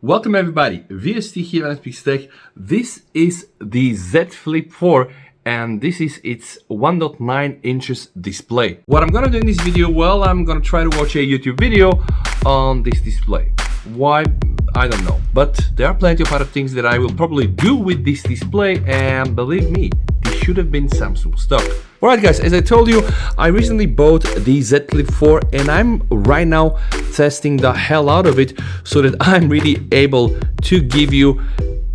Welcome everybody, VST here at Tech. This is the Z Flip 4 and this is its 1.9 inches display. What I'm gonna do in this video, well, I'm gonna try to watch a YouTube video on this display. Why? I don't know, but there are plenty of other things that I will probably do with this display, and believe me, this should have been Samsung stock. Alright guys, as I told you, I recently bought the Z Flip 4 and I'm right now testing the hell out of it so that I'm really able to give you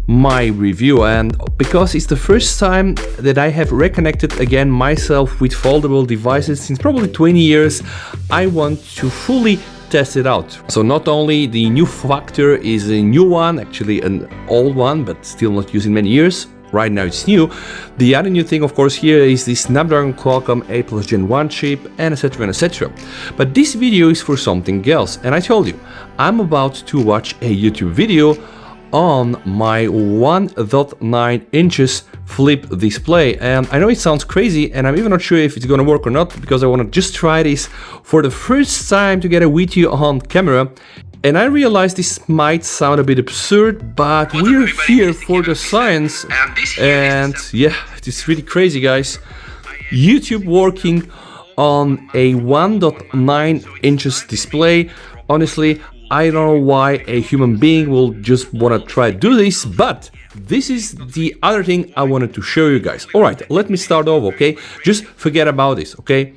my review. And because it's the first time that I have reconnected again myself with foldable devices since probably 20 years, I want to fully test it out. So not only the new factor is a new one, actually an old one, but still not used in many years. Right now it's new. The other new thing, of course, here is the Snapdragon Qualcomm 8 Plus Gen 1 chip, and etc, and etc. But this video is for something else, and I told you, I'm about to watch a YouTube video on my 1.9 inches flip display. And I know it sounds crazy, and I'm even not sure if it's gonna work or not, because I wanna just try this for the first time together with you on camera. And I realize this might sound a bit absurd, but we're here for the science. And yeah, it's really crazy, guys. YouTube working on a 1.9 inches display. Honestly, I don't know why a human being will just want to try to do this, but this is the other thing I wanted to show you guys. Alright, let me start off, okay? Just forget about this, okay?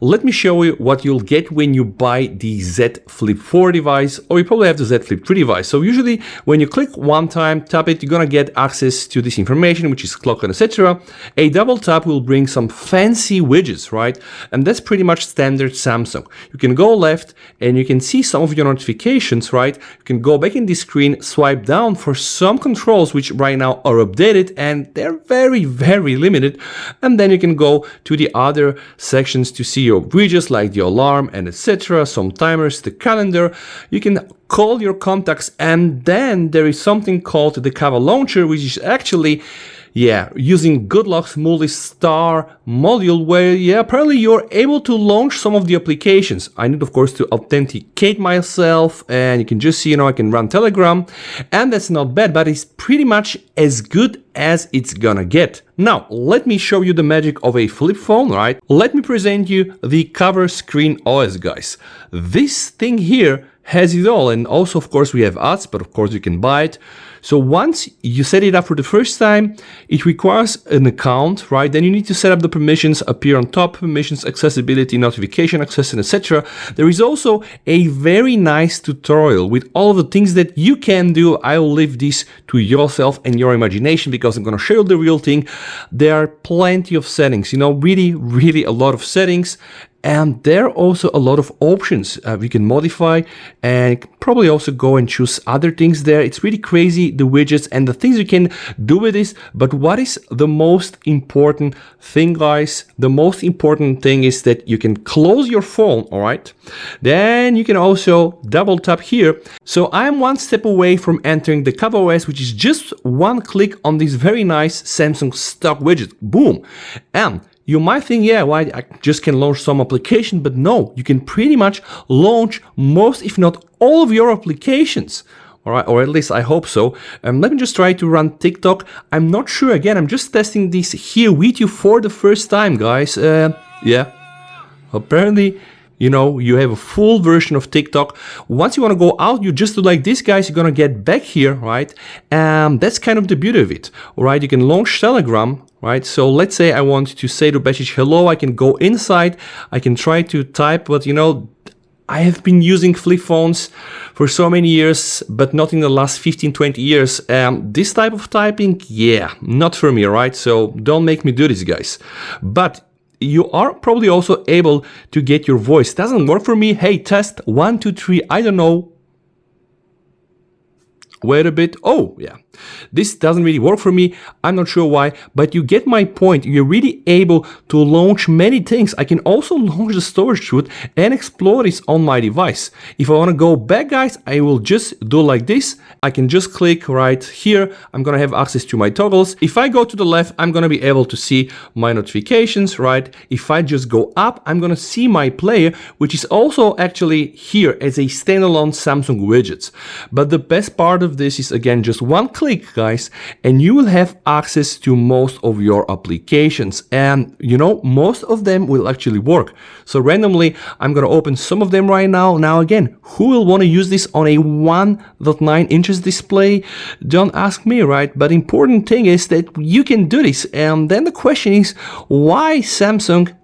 Let me show you what you'll get when you buy the Z Flip 4 device, or you probably have the Z Flip 3 device. So usually when you click one time, tap it, you're gonna get access to this information, which is clock and etc. A double tap will bring some fancy widgets, right? And that's pretty much standard Samsung. You can go left and you can see some of your notifications, right? You can go back in the screen, swipe down for some controls, which right now are updated and they're very, very limited. And then you can go to the other sections to see your widgets like the alarm and etc, some timers, the calendar. You can call your contacts, and then there is something called the Kava launcher, which is actually using Goodluck's multi-star module, where apparently you're able to launch some of the applications. I need of course to authenticate myself, and you can just see, I can run Telegram, and that's not bad, but it's pretty much as good as it's gonna get. Now, let me show you the magic of a flip phone, right? Let me present you the CoverScreen OS, guys. This thing here has it all, and also of course we have ads, but of course you can buy it. So once you set it up for the first time, it requires an account, right? Then you need to set up the permissions, appear on top, permissions, accessibility, notification access, and etc. There is also a very nice tutorial with all of the things that you can do. I will leave this to yourself and your imagination, because I'm gonna show you the real thing. There are plenty of settings, really, really a lot of settings. And there are also a lot of options we can modify, and probably also go and choose other things there. It's really crazy, the widgets and the things you can do with this. But what is the most important thing, guys? The most important thing is that you can close your phone, all right? Then you can also double tap here. So I'm one step away from entering the CoverOS, which is just one click on this very nice Samsung stock widget. Boom. And you might think, why I just can launch some application, but no, you can pretty much launch most, if not all of your applications. All right, or at least I hope so. Let me just try to run TikTok. I'm not sure, again, I'm just testing this here with you for the first time, guys. Apparently, you have a full version of TikTok. Once you want to go out, you just do like this, guys. You're gonna get back here, right? That's kind of the beauty of it. All right, you can launch Telegram, right? So let's say I want to say to Besic hello. I can go inside. I can try to type, but I have been using flip phones for so many years, but not in the last 15-20 years. This type of typing, not for me, right? So don't make me do this, guys. But you are probably also able to get your voice. Doesn't work for me. Hey, test 1, 2, 3. I don't know. Wait a bit. Oh, yeah. This doesn't really work for me. I'm not sure why, but you get my point. You're really able to launch many things. I can also launch the storage chute and explore this on my device. If I want to go back, guys, I will just do like this. I can just click right here. I'm going to have access to my toggles. If I go to the left, I'm going to be able to see my notifications, right? If I just go up, I'm going to see my player, which is also actually here as a standalone Samsung widgets. But the best part of of this is again just one click, guys, and you will have access to most of your applications, and you know, most of them will actually work. So randomly I'm gonna open some of them right now. Now again, who will want to use this on a 1.9 inches display? Don't ask me, right? But important thing is that you can do this, and then the question is, why Samsung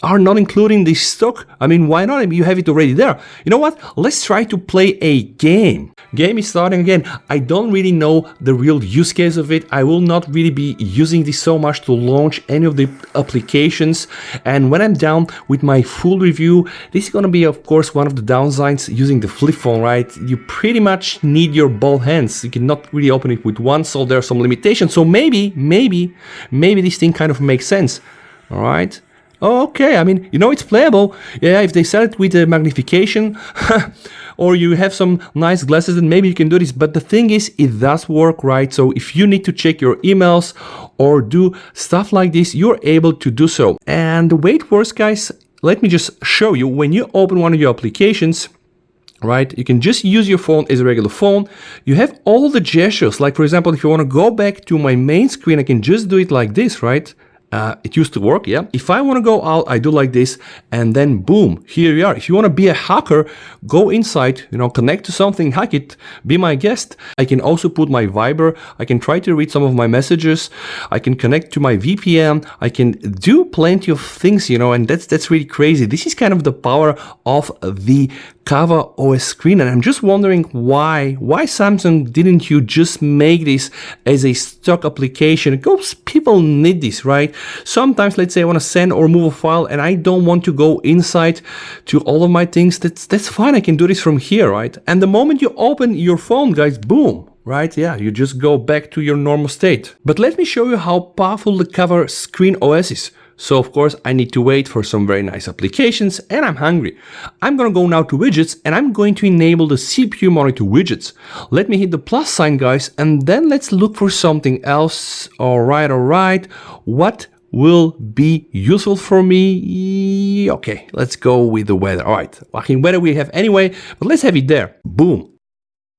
are not including this stock? I mean, why not? I mean, you have it already there. You know what? Let's try to play a game. Game is starting again. I don't really know the real use case of it. I will not really be using this so much to launch any of the applications. And when I'm done with my full review, this is going to be, of course, one of the downsides using the flip phone, right? You pretty much need your both hands. You cannot really open it with one, so there are some limitations. So maybe this thing kind of makes sense. All right. Okay, I mean, you know, it's playable. Yeah, if they sell it with a magnification or you have some nice glasses, then maybe you can do this. But the thing is, it does work, right? So if you need to check your emails or do stuff like this, you're able to do so. And the way it works, guys, let me just show you. When you open one of your applications, right, you can just use your phone as a regular phone. You have all the gestures. Like, for example, if you want to go back to my main screen, I can just do it like this, right? It used to work, yeah. If I want to go out, I do like this, and then boom, here you are. If you want to be a hacker, go inside, you know, connect to something, hack it, be my guest. I can also put my Viber. I can try to read some of my messages. I can connect to my VPN. I can do plenty of things, you know, and that's really crazy. This is kind of the power of the CoverOS screen, and I'm just wondering why Samsung didn't you just make this as a stock application? Because people need this, right? Sometimes, let's say I want to send or move a file and I don't want to go inside to all of my things. That's fine. I can do this from here, right? And the moment you open your phone, guys, boom, right? Yeah, you just go back to your normal state. But let me show you how powerful the CoverScreen OS is. So of course I need to wait for some very nice applications, and I'm hungry. I'm gonna go now to widgets, and I'm going to enable the CPU monitor widgets. Let me hit the plus sign, guys, and then let's look for something else. All right. What will be useful for me? Okay, let's go with the weather. All right, fucking weather we have anyway, but let's have it there. Boom.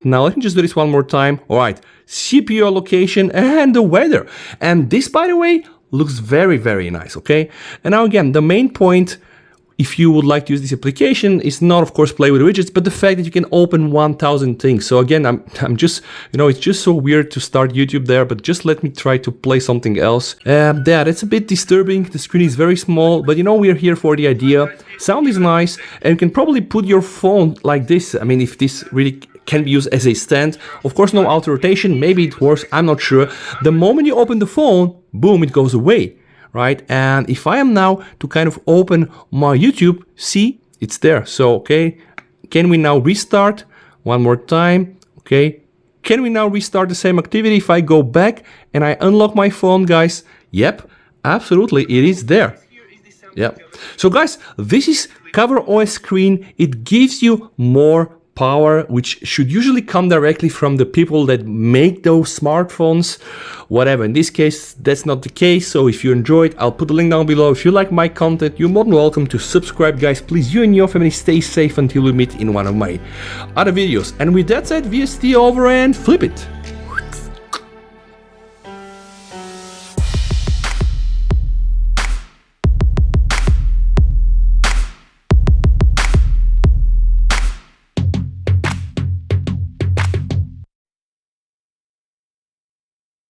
Now let me just do this one more time. All right, CPU allocation and the weather. And this, by the way, looks very, very nice, okay? And now again, the main point, if you would like to use this application, is not, of course, play with widgets, but the fact that you can open 1,000 things. So again, I'm just, you know, it's just so weird to start YouTube there, but just let me try to play something else. Yeah, that's a bit disturbing. The screen is very small, but you know, we're here for the idea. Sound is nice, and you can probably put your phone like this. I mean, if this really can be used as a stand. Of course, no auto rotation. Maybe it works. I'm not sure. The moment you open the phone, boom, it goes away, right? And if I am now to kind of open my YouTube, see, it's there. So, okay, can we now restart one more time? Okay, can we now restart the same activity? If I go back and I unlock my phone, guys, yep, absolutely, it is there. Yep. So, guys, this is CoverOS screen. It gives you more power, which should usually come directly from the people that make those smartphones, whatever. In this case, that's not the case. So if you enjoyed, I'll put the link down below. If you like my content, you're more than welcome to subscribe, guys. Please, you and your family stay safe until we meet in one of my other videos. And with that said, VST over and flip it.